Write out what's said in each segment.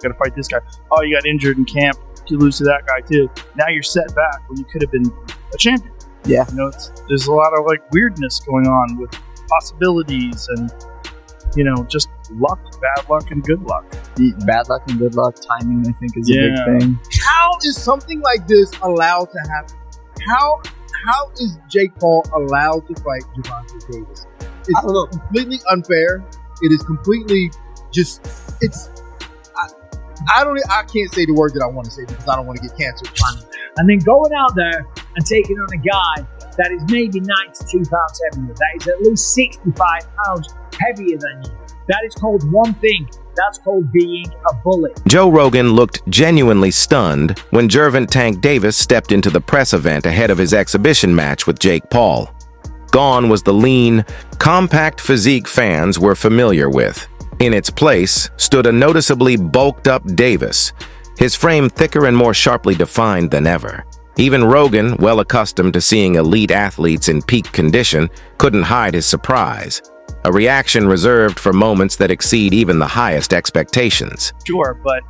got to fight this guy. Oh, you got injured in camp. You lose to that guy too. Now you're set back when you could have been a champion. Yeah. You know, there's a lot of like weirdness going on with possibilities and, you know, just luck, bad luck, and good luck. Bad luck and good luck. Timing, I think, is a big thing. How is something like this allowed to happen? How is Jake Paul allowed to fight Gervonta Davis? It's completely unfair. It is completely just. I can't say the word that I want to say because I don't want to get canceled. And then going out there and taking on a guy that is maybe 92 pounds heavier, that is at least 65 pounds heavier than you. That is called one thing. That's called being a bully. Joe Rogan looked genuinely stunned when Gervonta Tank Davis stepped into the press event ahead of his exhibition match with Jake Paul. Gone was the lean, compact physique fans were familiar with. In its place stood a noticeably bulked-up Davis, his frame thicker and more sharply defined than ever. Even Rogan, well accustomed to seeing elite athletes in peak condition, couldn't hide his surprise. A reaction reserved for moments that exceed even the highest expectations. Sure, but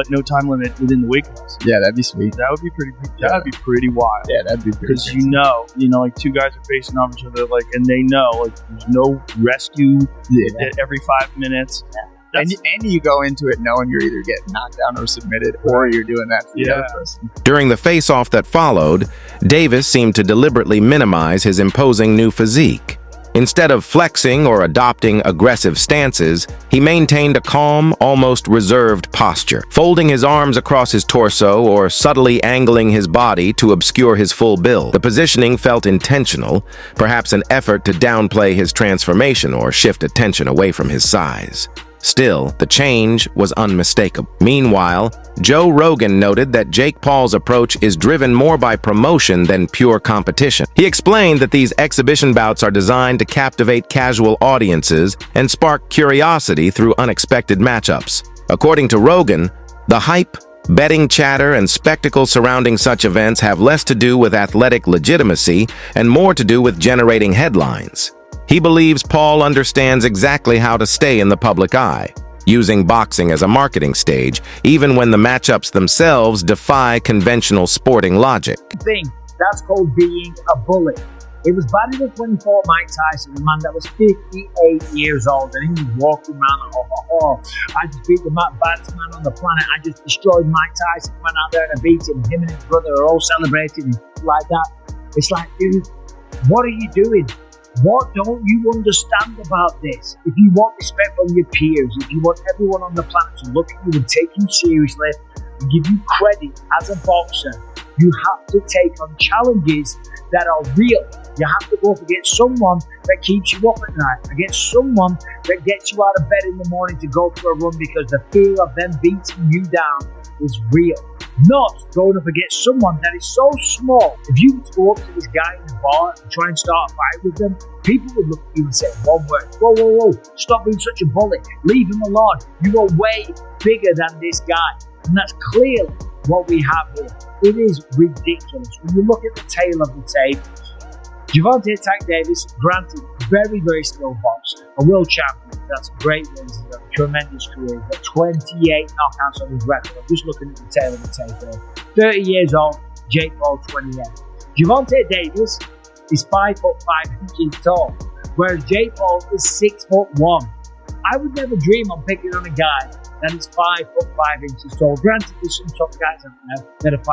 no time limit within the weight class. Yeah, that'd be sweet. That would be pretty. That would be pretty wild. Yeah, that'd be pretty. Because you know, like two guys are facing off each other, like, and they know, like, there's no rescue every 5 minutes. Yeah. And you go into it knowing you're either getting knocked down or submitted, or you're doing that to the other person. During the face-off that followed, Davis seemed to deliberately minimize his imposing new physique. Instead of flexing or adopting aggressive stances, he maintained a calm, almost reserved posture, folding his arms across his torso or subtly angling his body to obscure his full build. The positioning felt intentional, perhaps an effort to downplay his transformation or shift attention away from his size. Still, the change was unmistakable. Meanwhile, Joe Rogan noted that Jake Paul's approach is driven more by promotion than pure competition. He explained that these exhibition bouts are designed to captivate casual audiences and spark curiosity through unexpected matchups. According to Rogan, the hype, betting chatter, and spectacle surrounding such events have less to do with athletic legitimacy and more to do with generating headlines. He believes Paul understands exactly how to stay in the public eye, using boxing as a marketing stage, even when the matchups themselves defy conventional sporting logic. That's called being a bully. It was bad enough when he fought Mike Tyson, a man that was 58 years old, and he was walking around like, I just beat the baddest man on the planet. I just destroyed Mike Tyson, went out there and I beat him. Him and his brother are all celebrating like that. It's like, dude, what are you doing? What don't you understand about this? If you want respect from your peers, if you want everyone on the planet to look at you and take you seriously and give you credit as a boxer, you have to take on challenges that are real. You have to go up against someone that keeps you up at night, against someone that gets you out of bed in the morning to go for a run because the fear of them beating you down is real. Not going up against someone that is so small. If you were to go up to this guy in the bar and try and start a fight with them, people would look at you and say one word, whoa, stop being such a bully, leave him alone. You are way bigger than this guy. And that's clearly what we have here. It is ridiculous. When you look at the tail of the tape, Gervonta Tank Davis, granted, very, very skilled boxer, a world champion. That's great wins, a tremendous career. He's got 28 knockouts on his record. I'm just looking at the tail of the tape there. 30 years old, Jake Paul 28. Gervonta Davis is 5'5" tall, whereas Jake Paul is 6'1". I would never dream on picking on a guy that is 5'5" tall. Granted, there's some tough guys out there that are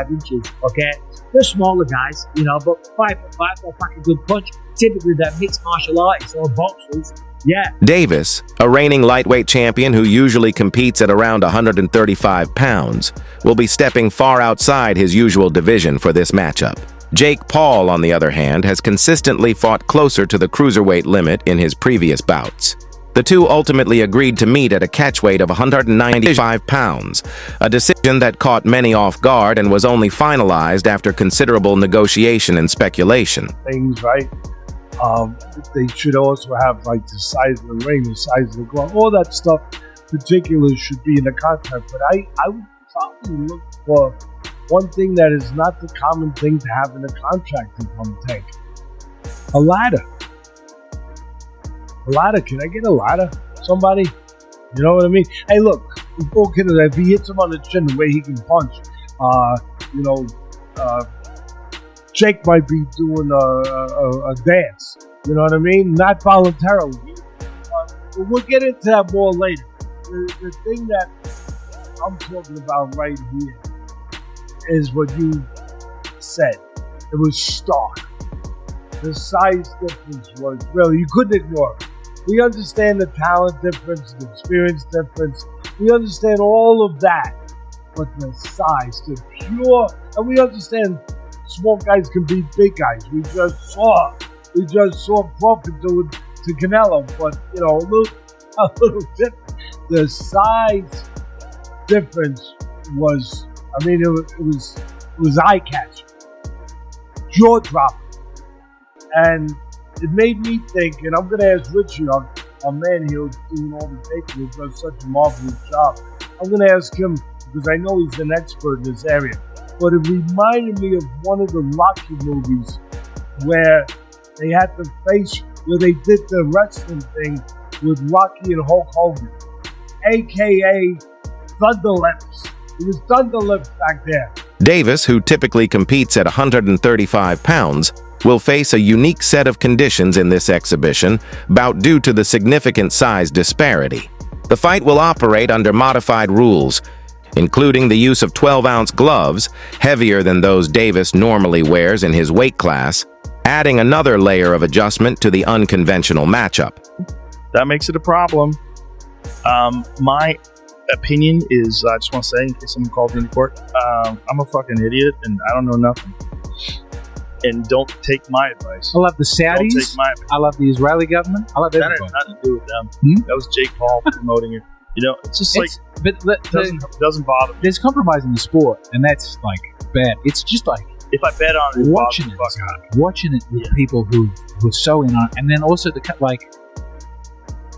5'5", okay? They're smaller guys, but 5'5", they'll pack a good punch. Typically, they're mixed martial artists or boxers. Yeah. Davis, a reigning lightweight champion who usually competes at around 135 pounds, will be stepping far outside his usual division for this matchup. Jake Paul, on the other hand, has consistently fought closer to the cruiserweight limit in his previous bouts. The two ultimately agreed to meet at a catchweight of 195 pounds, a decision that caught many off guard and was only finalized after considerable negotiation and speculation. Things, right? They should also have like the size of the ring, the size of the glove, all that stuff. Particulars should be in the contract, but I would probably look for one thing that is not the common thing to have in a contract in Pump Tank. A ladder. A ladder. Can I get a ladder? Somebody? You know what I mean? Hey, look, BULKED, if he hits him on the chin, the way he can punch, Jake might be doing a dance. You know what I mean? Not voluntarily. But we'll get into that more later. The thing that I'm talking about right here is what you said. It was stark. The size difference was really, you couldn't ignore it. We understand the talent difference, the experience difference. We understand all of that. But the size, the pure, and we understand small guys can beat big guys. We just saw Crawford do it to Canelo, but a little different. The size difference was, it was eye catching, jaw dropping, and it made me think. And I'm going to ask Richie, our man here, who's doing all the taking, who does such a marvelous job. I'm going to ask him because I know he's an expert in this area. But it reminded me of one of the Rocky movies where they had the face, where they did the wrestling thing with Rocky and Hulk Hogan, a.k.a. Thunder Lips. It was Thunder Lips back there. Davis, who typically competes at 135 pounds, will face a unique set of conditions in this exhibition bout due to the significant size disparity. The fight will operate under modified rules, including the use of 12-ounce gloves, heavier than those Davis normally wears in his weight class, adding another layer of adjustment to the unconventional matchup. That makes it a problem. My opinion is, I just want to say, in case someone calls me into court, I'm a fucking idiot and I don't know nothing. And don't take my advice. I love the Don't take Saudis. my opinion. I love the Israeli government. I love That had everyone. nothing to do with them. Hmm? That was Jake Paul promoting it. It's just like, doesn't bother me. there's compromise in the sport, and that's like bad. It's just like If I bet on it, watching it with people who are so in on it, and then also the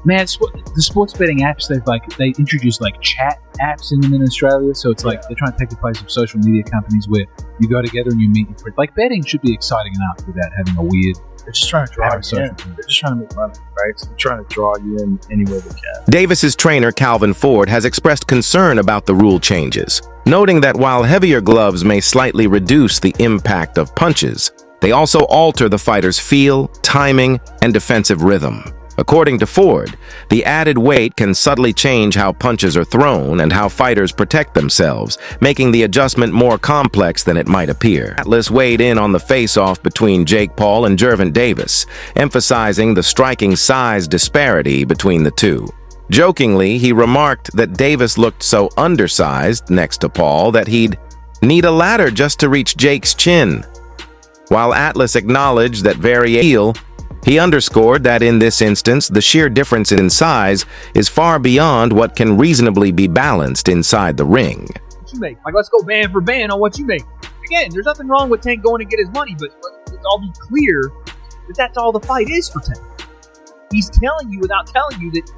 the sports betting apps, they introduced like chat apps in them in Australia, so it's like they're trying to take the place of social media companies where you go together and you meet your friends. Like betting should be exciting enough without having a weird. They're just trying to draw you in. Social. They're just trying to make money, right? So they're trying to draw you in any way they can. Davis's trainer, Calvin Ford, has expressed concern about the rule changes, noting that while heavier gloves may slightly reduce the impact of punches, they also alter the fighter's feel, timing, and defensive rhythm. According to Ford, the added weight can subtly change how punches are thrown and how fighters protect themselves, making the adjustment more complex than it might appear. Atlas weighed in on the face-off between Jake Paul and Gervonta Davis, emphasizing the striking size disparity between the two. Jokingly, he remarked that Davis looked so undersized next to Paul that he'd need a ladder just to reach Jake's chin. While Atlas acknowledged that he underscored that in this instance, the sheer difference in size is far beyond what can reasonably be balanced inside the ring. What you make? Like, let's go band for band on what you make. Again, there's nothing wrong with Tank going to get his money, but let's all be clear that that's all the fight is for Tank. He's telling you without telling you that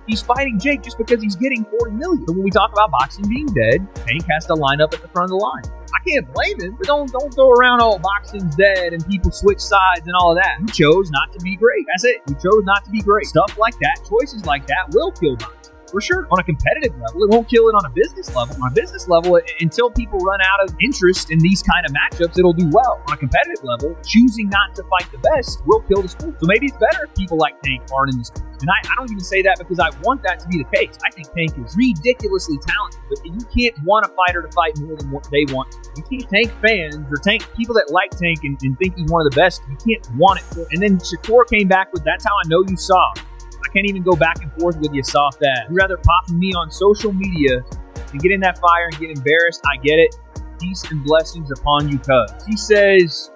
he's fighting Jake just because he's getting $40 million. So when we talk about boxing being dead, Tank has to line up at the front of the line. I can't blame him, but don't go around, boxing's dead and people switch sides and all of that. He chose not to be great. That's it. He chose not to be great. Stuff like that, choices like that will kill boxing. For sure, on a competitive level, it won't kill it on a business level. On a business level, until people run out of interest in these kind of matchups, it'll do well. On a competitive level, choosing not to fight the best will kill the sport. So maybe it's better if people like Tank aren't in the sport. And I don't even say that because I want that to be the case. I think Tank is ridiculously talented, but you can't want a fighter to fight more than what they want. You can't. Tank fans or Tank people that like Tank and think he's one of the best, you can't want it. And then Shakur came back with, that's how I know you saw. I can't even go back and forth with you soft ass. You'd rather pop me on social media and get in that fire and get embarrassed. I get it. Peace and blessings upon you, cuz. He says,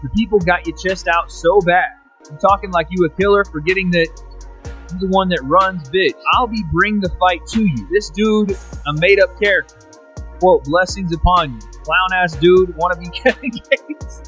the people got your chest out so bad. I'm talking like you a killer, forgetting that you're the one that runs, bitch. I'll be bring the fight to you. This dude, a made-up character. Quote, blessings upon you. Clown-ass dude, wanna be Kevin Gates.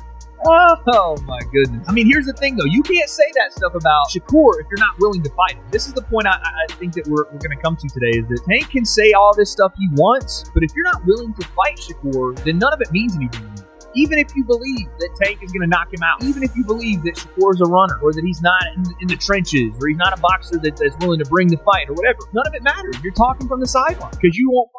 Oh my goodness. I mean, here's the thing though. You can't say that stuff about Shakur if you're not willing to fight him. This is the point I think that we're going to come to today, is that Tank can say all this stuff he wants, but if you're not willing to fight Shakur, then none of it means anything to you. Even if you believe that Tank is going to knock him out, even if you believe that Shakur's a runner, or that he's not in the trenches, or he's not a boxer that's willing to bring the fight, or whatever, none of it matters. You're talking from the sideline because you won't